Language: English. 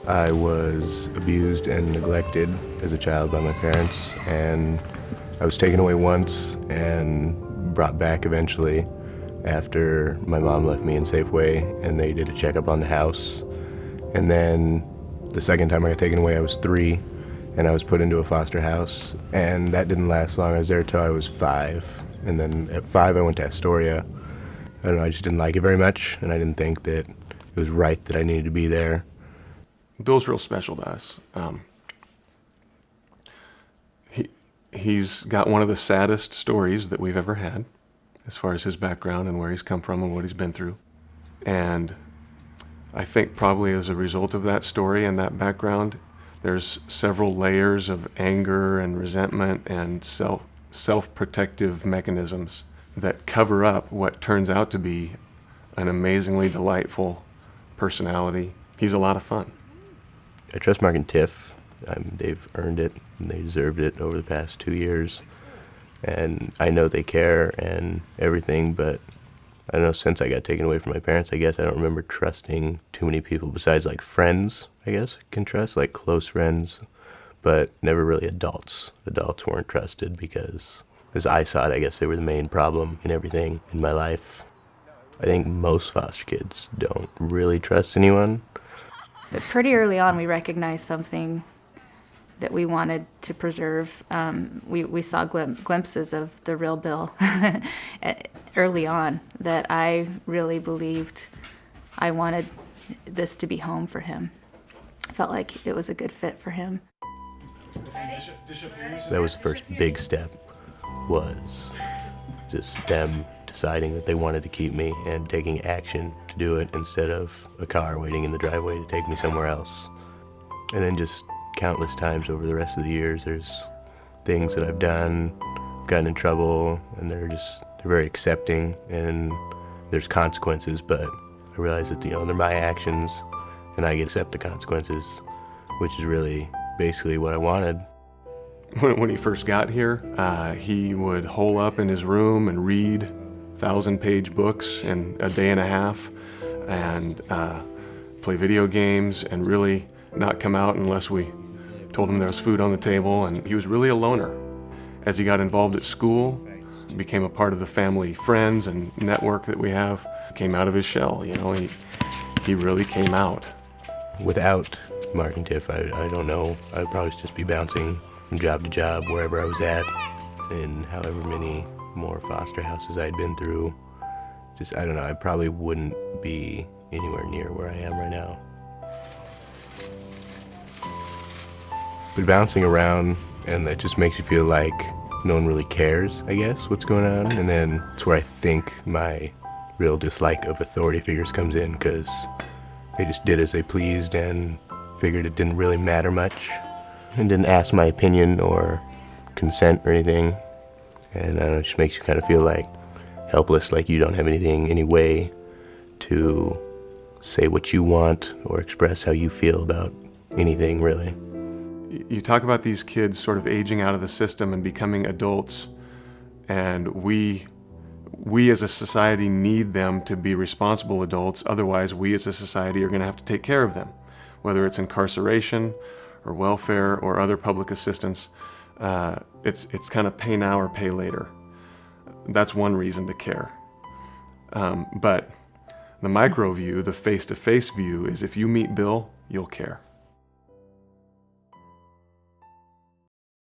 I was abused and neglected as a child by my parents, and I was taken away once and brought back eventually after my mom left me in Safeway and they did a checkup on the house. And then the second time I got taken away, I was 3 and I was put into a foster house, and that didn't last long. I was there till I was 5, and then at 5 I went to Astoria. I don't know, I just didn't like it very much, and I didn't think that it was right that I needed to be there. Bill's real special to us. He's got one of the saddest stories that we've ever had, as far as his background and where he's come from and what he's been through. And I think probably as a result of that story and that background, there's several layers of anger and resentment and self-protective mechanisms that cover up what turns out to be an amazingly delightful personality. He's a lot of fun. I trust Mark and Tiff. They've earned it, and they deserved it over the past 2 years. And I know they care and everything, but I don't know, since I got taken away from my parents, I guess I don't remember trusting too many people besides like friends, I guess, I can trust, like close friends, but never really adults. Adults weren't trusted because, as I saw it, I guess they were the main problem in everything in my life. I think most foster kids don't really trust anyone. But pretty early on, we recognized something that we wanted to preserve. We saw glimpses of the real Bill early on that I really believed I wanted this to be home for him. I felt like it was a good fit for him. That was the first big step, was just them deciding that they wanted to keep me and taking action to do it instead of a car waiting in the driveway to take me somewhere else. And then just countless times over the rest of the years, there's things that I've done, gotten in trouble, and they're very accepting, and there's consequences, but I realize that, they're my actions and I get to accept the consequences, which is really basically what I wanted. When he first got here, he would hole up in his room and read 1,000-page books in a day and a half, and play video games, and really not come out unless we told him there was food on the table. And he was really a loner. As he got involved at school, became a part of the family friends and network that we have, came out of his shell. He really came out. Without Mark and Tiff, I don't know, I'd probably just be bouncing from job to job wherever I was at, in however many more foster houses I'd been through. I don't know, I probably wouldn't be anywhere near where I am right now. But bouncing around, and that just makes you feel like no one really cares, I guess, what's going on. And then it's where I think my real dislike of authority figures comes in, because they just did as they pleased and figured it didn't really matter much, and didn't ask my opinion or consent or anything. And it just makes you kind of feel like helpless, like you don't have any way to say what you want or express how you feel about anything, really. You talk about these kids sort of aging out of the system and becoming adults, and we as a society need them to be responsible adults. Otherwise, we as a society are going to have to take care of them, whether it's incarceration or welfare or other public assistance. It's kind of pay now or pay later. That's one reason to care. But the micro view, the face-to-face view, is if you meet Bill, you'll care.